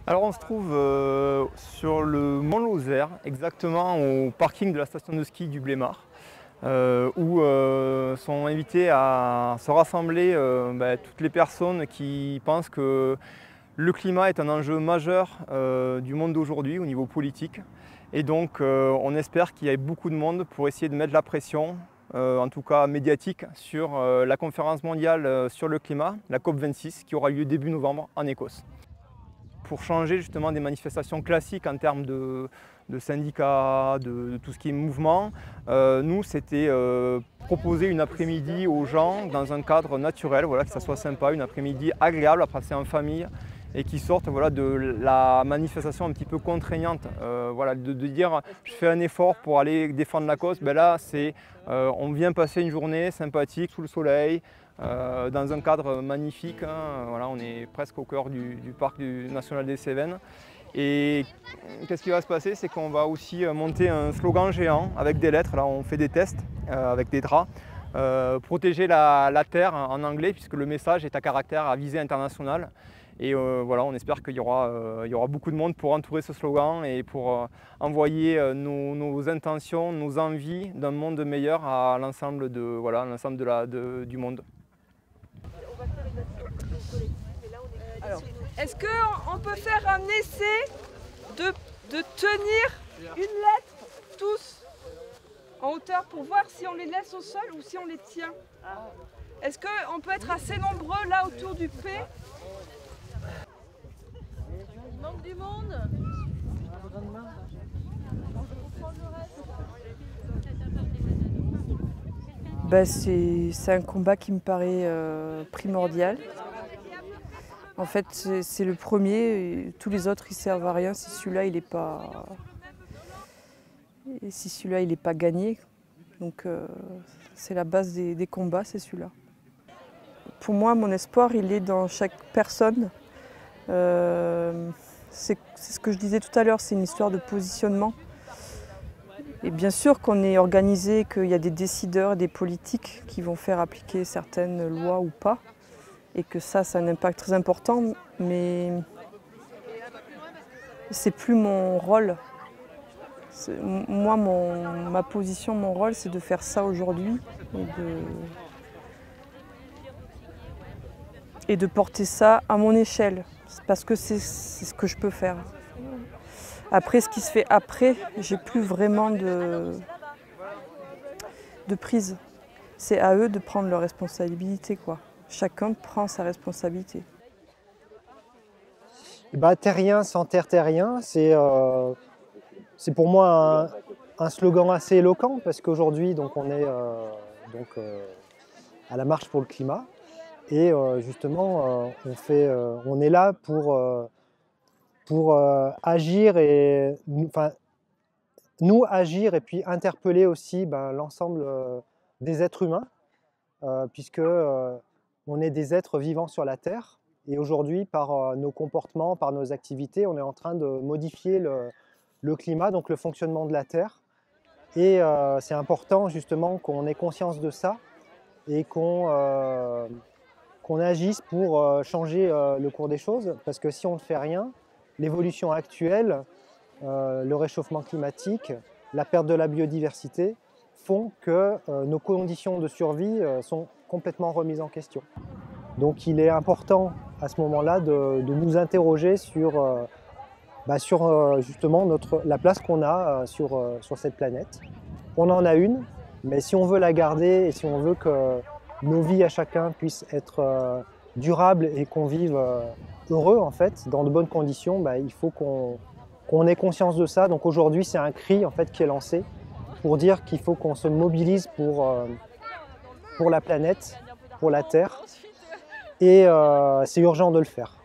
Alors on se trouve sur le Mont Lozère, exactement au parking de la station de ski du Blémard, où sont invitées à se rassembler toutes les personnes qui pensent que le climat est un enjeu majeur du monde d'aujourd'hui au niveau politique. Et donc on espère qu'il y ait beaucoup de monde pour essayer de mettre la pression, en tout cas médiatique, sur la conférence mondiale sur le climat, la COP26, qui aura lieu début novembre en Écosse. Pour changer justement des manifestations classiques en termes de syndicats, de tout ce qui est mouvement, nous c'était proposer une après-midi aux gens dans un cadre naturel, voilà, que ça soit sympa, une après-midi agréable à passer en famille et qui sortent voilà, de la manifestation un petit peu contraignante. Voilà, de dire je fais un effort pour aller défendre la cause, ben là c'est on vient passer une journée sympathique sous le soleil, dans un cadre magnifique, hein. Voilà, on est presque au cœur du parc national des Cévennes. Et qu'est-ce qui va se passer? C'est qu'on va aussi monter un slogan géant avec des lettres. Là, on fait des tests avec des draps. Protéger la terre en anglais, puisque le message est à caractère à visée internationale. Et voilà, on espère qu'il y aura beaucoup de monde pour entourer ce slogan et pour envoyer nos intentions, nos envies d'un monde meilleur à l'ensemble du monde. Alors, est-ce qu'on peut faire un essai de tenir une lettre tous en hauteur pour voir si on les laisse au sol ou si on les tient? Est-ce qu'on peut être assez nombreux là autour du P? Il manque du monde. C'est un combat qui me paraît primordial. En fait, c'est le premier, et tous les autres ils servent à rien si celui-là il n'est pas gagné. Donc c'est la base des combats, c'est celui-là. Pour moi, mon espoir il est dans chaque personne. C'est ce que je disais tout à l'heure, c'est une histoire de positionnement. Et bien sûr qu'on est organisé, qu'il y a des décideurs, des politiques qui vont faire appliquer certaines lois ou pas, et que ça a un impact très important, mais c'est plus mon rôle. Moi, ma position, mon rôle, c'est de faire ça aujourd'hui et de porter ça à mon échelle, parce que c'est ce que je peux faire. Après, ce qui se fait après, j'ai plus vraiment de prise. C'est à eux de prendre leurs responsabilités, quoi. Chacun prend sa responsabilité. Terrien sans terre, terrien, c'est pour moi un slogan assez éloquent parce qu'aujourd'hui on est à la marche pour le climat et justement on est là pour agir et nous agir et puis interpeller aussi l'ensemble des êtres humains puisque on est des êtres vivants sur la Terre et aujourd'hui par nos comportements, par nos activités, on est en train de modifier le climat, donc le fonctionnement de la Terre. Et c'est important justement qu'on ait conscience de ça et qu'on agisse pour changer le cours des choses, parce que si on ne fait rien, l'évolution actuelle, le réchauffement climatique, la perte de la biodiversité font que nos conditions de survie sont complètement remises en question. Donc il est important à ce moment-là de nous interroger sur justement la place qu'on a sur cette planète. On en a une, mais si on veut la garder et si on veut que nos vies à chacun puissent être durables et qu'on vive heureux en fait, dans de bonnes conditions, il faut qu'on ait conscience de ça. Donc aujourd'hui, c'est un cri en fait qui est lancé pour dire qu'il faut qu'on se mobilise pour la planète, pour la Terre, et c'est urgent de le faire.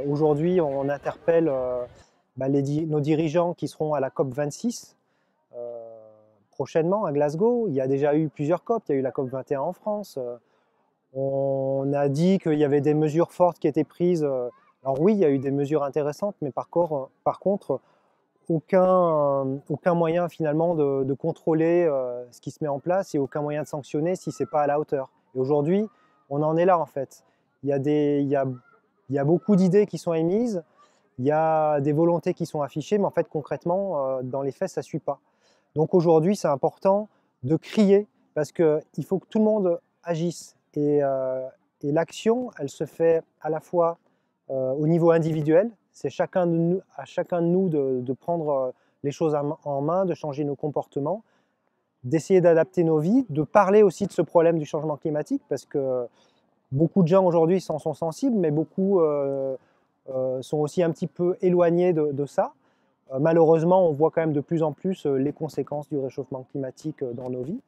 Aujourd'hui, on interpelle nos dirigeants qui seront à la COP26 prochainement à Glasgow. Il y a déjà eu plusieurs COP, il y a eu la COP21 en France. On a dit qu'il y avait des mesures fortes qui étaient prises. Alors oui, il y a eu des mesures intéressantes, mais par contre, aucun moyen finalement de contrôler ce qui se met en place et aucun moyen de sanctionner si ce n'est pas à la hauteur. Et aujourd'hui, on en est là en fait. Il y a beaucoup d'idées qui sont émises, il y a des volontés qui sont affichées, mais en fait concrètement, dans les faits, ça ne suit pas. Donc aujourd'hui, c'est important de crier parce qu'il faut que tout le monde agisse. Et l'action, elle se fait à la fois au niveau individuel, c'est à chacun de nous de prendre les choses en main, de changer nos comportements, d'essayer d'adapter nos vies, de parler aussi de ce problème du changement climatique, parce que beaucoup de gens aujourd'hui s'en sont sensibles, mais beaucoup sont aussi un petit peu éloignés de ça. Malheureusement, on voit quand même de plus en plus les conséquences du réchauffement climatique dans nos vies.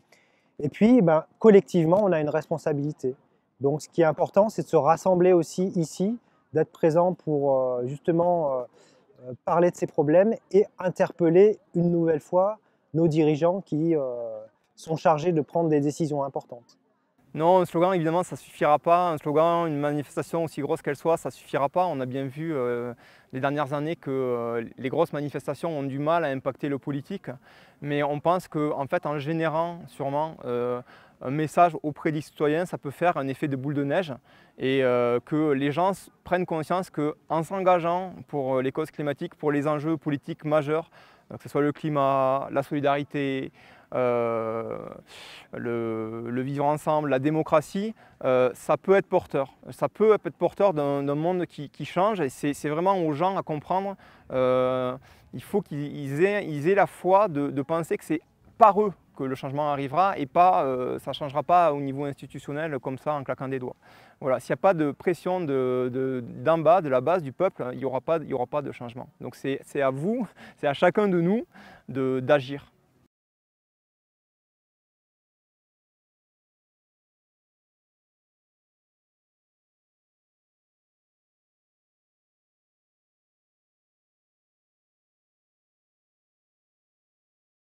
Et puis, collectivement, on a une responsabilité. Donc, ce qui est important, c'est de se rassembler aussi ici, d'être présent pour justement parler de ces problèmes et interpeller une nouvelle fois nos dirigeants qui sont chargés de prendre des décisions importantes. Non, un slogan, évidemment, ça ne suffira pas. Un slogan, une manifestation aussi grosse qu'elle soit, ça ne suffira pas. On a bien vu les dernières années que les grosses manifestations ont du mal à impacter le politique. Mais on pense qu'en fait, en générant sûrement un message auprès des citoyens, ça peut faire un effet de boule de neige et que les gens prennent conscience qu'en s'engageant pour les causes climatiques, pour les enjeux politiques majeurs, que ce soit le climat, la solidarité, le vivre ensemble, la démocratie, ça peut être porteur. Ça peut être porteur d'un monde qui change et c'est vraiment aux gens à comprendre. Il faut qu'ils aient la foi de penser que c'est par eux que le changement arrivera et pas, ça ne changera pas au niveau institutionnel comme ça en claquant des doigts. Voilà, s'il n'y a pas de pression d'en bas, de la base du peuple, il n'y aura pas de changement. Donc c'est à vous, c'est à chacun de nous d'agir.